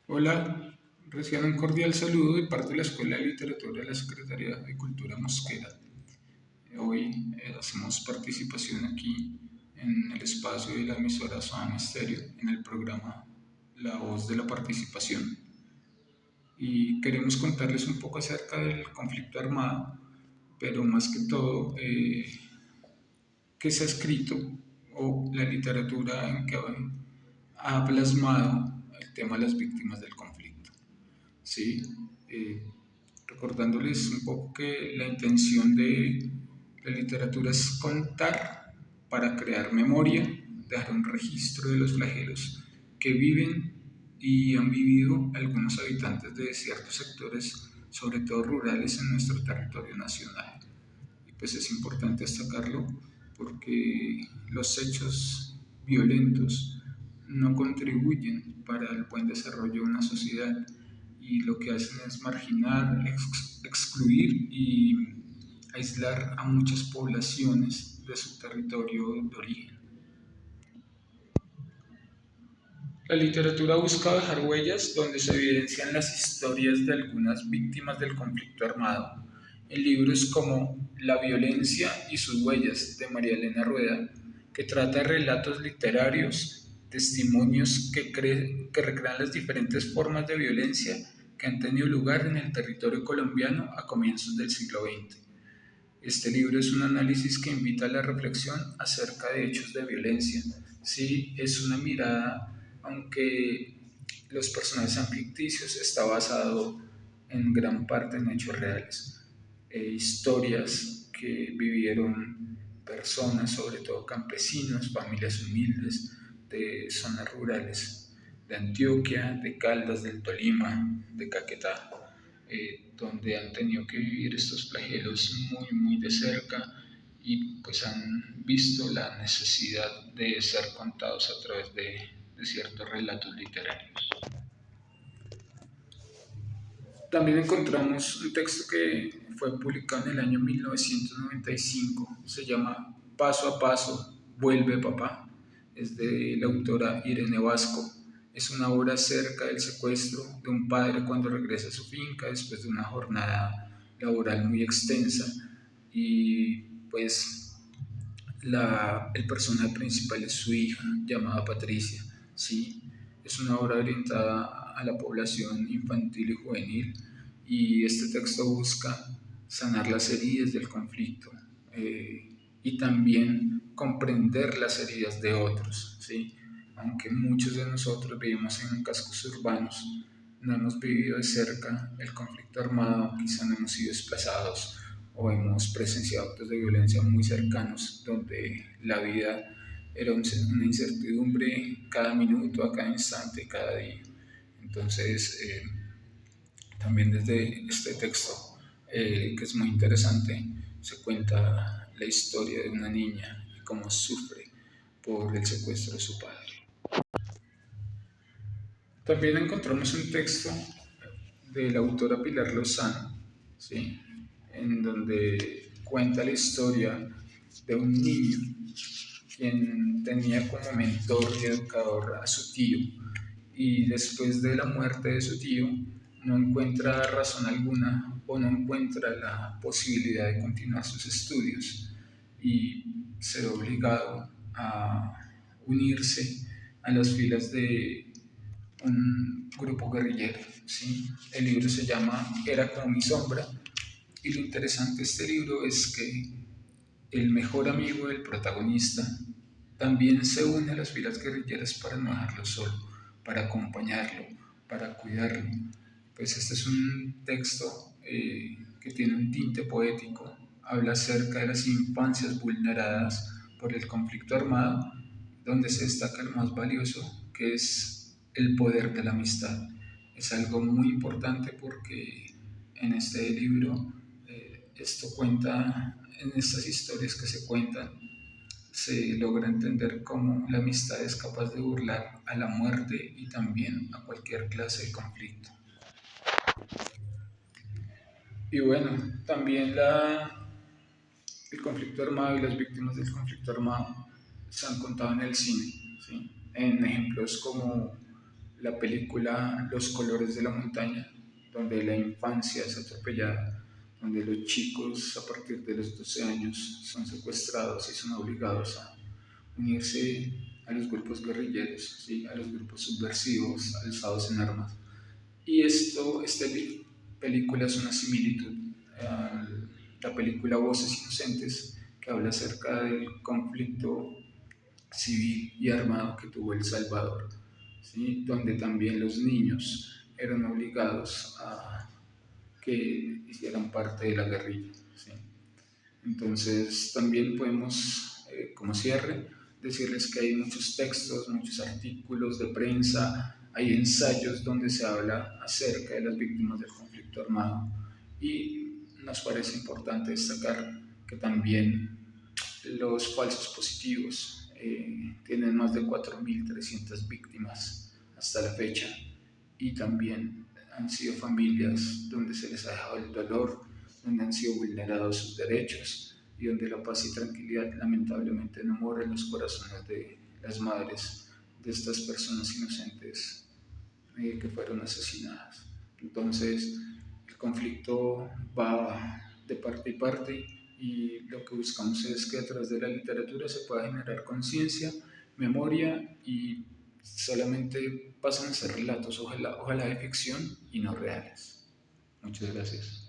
Hola, reciban un cordial saludo de parte de la Escuela de Literatura de la Secretaría de Cultura Mosquera. Hoy hacemos participación aquí en el espacio de la emisora Soda Misterio en el programa La Voz de la Participación. Y queremos contarles un poco acerca del conflicto armado, pero más que todo, qué se ha escrito o la literatura en que ha plasmado el tema de las víctimas del conflicto. ¿Sí? Eh, Recordándoles un poco que la intención de la literatura es contar para crear memoria, dejar un registro de los flagelos que viven y han vivido algunos habitantes de ciertos sectores, sobre todo rurales, en nuestro territorio nacional. Y pues es importante destacarlo porque los hechos violentos no contribuyen para el buen desarrollo de una sociedad y lo que hacen es marginar, excluir y aislar a muchas poblaciones de su territorio de origen. La literatura busca dejar huellas donde se evidencian las historias de algunas víctimas del conflicto armado. En libros como La violencia y sus huellas de María Elena Rueda, que trata de relatos literarios, testimonios que recrean las diferentes formas de violencia que han tenido lugar en el territorio colombiano a comienzos del siglo XX. Este libro es un análisis que invita a la reflexión acerca de hechos de violencia. Sí, es una mirada, aunque los personajes son ficticios, está basado en gran parte en hechos reales. Historias que vivieron personas, sobre todo campesinos, familias humildes de zonas rurales, de Antioquia, de Caldas, del Tolima, de Caquetá, donde han tenido que vivir estos flagelos muy de cerca y pues han visto la necesidad de ser contados a través de ciertos relatos literarios. También encontramos un texto que fue publicado en el año 1995, se llama Paso a Paso, Vuelve Papá, es de la autora Irene Vasco. Es una obra acerca del secuestro de un padre cuando regresa a su finca después de una jornada laboral muy extensa y pues el personaje principal es su hija llamada Patricia. ¿Sí? Es una obra orientada a la población infantil y juvenil y este texto busca sanar las heridas del conflicto y también comprender las heridas de otros. ¿Sí? Aunque muchos de nosotros vivimos en cascos urbanos, no hemos vivido de cerca el conflicto armado, quizá no hemos sido desplazados o hemos presenciado actos de violencia muy cercanos, donde la vida era una incertidumbre cada minuto, a cada instante, cada día. Entonces, también desde este texto, que es muy interesante, se cuenta la historia de una niña y cómo sufre por el secuestro de su padre. También encontramos un texto de la autora Pilar Lozano, ¿sí? En donde cuenta la historia de un niño quien tenía como mentor y educador a su tío y después de la muerte de su tío no encuentra razón alguna o no encuentra la posibilidad de continuar sus estudios y se ve obligado a unirse a las filas de un grupo guerrillero. ¿Sí? El libro se llama Era como mi sombra y lo interesante de este libro es que el mejor amigo del protagonista también se une a las filas guerrilleras para no dejarlo solo, para acompañarlo, para cuidarlo. Pues este es un texto que tiene un tinte poético, habla acerca de las infancias vulneradas por el conflicto armado, donde se destaca lo más valioso, que es el poder de la amistad. Es algo muy importante porque en este libro esto cuenta, en estas historias que se cuentan, se logra entender cómo la amistad es capaz de burlar a la muerte y también a cualquier clase de conflicto. Y bueno, también el conflicto armado y las víctimas del conflicto armado se han contado en el cine, ¿sí? En ejemplos como la película Los colores de la montaña, donde la infancia es atropellada, donde los chicos a partir de los 12 años son secuestrados y son obligados a unirse a los grupos guerrilleros, ¿sí? A los grupos subversivos alzados en armas. Y esta película es una similitud a la película Voces Inocentes, que habla acerca del conflicto civil y armado que tuvo El Salvador, ¿sí? Donde también los niños eran obligados a que hicieran parte de la guerrilla. ¿Sí? Entonces también podemos, como cierre, decirles que hay muchos textos, muchos artículos de prensa, hay ensayos donde se habla acerca de las víctimas del conflicto armado y nos parece importante destacar que también los falsos positivos tienen más de 4.300 víctimas hasta la fecha y también han sido familias donde se les ha dejado el dolor, donde han sido vulnerados sus derechos y donde la paz y tranquilidad lamentablemente no mora en los corazones de las madres de estas personas inocentes que fueron asesinadas. Entonces, el conflicto va de parte y parte y lo que buscamos es que a través de la literatura se pueda generar conciencia, memoria y solamente pasan a ser relatos, ojalá de ficción y no reales. Muchas gracias.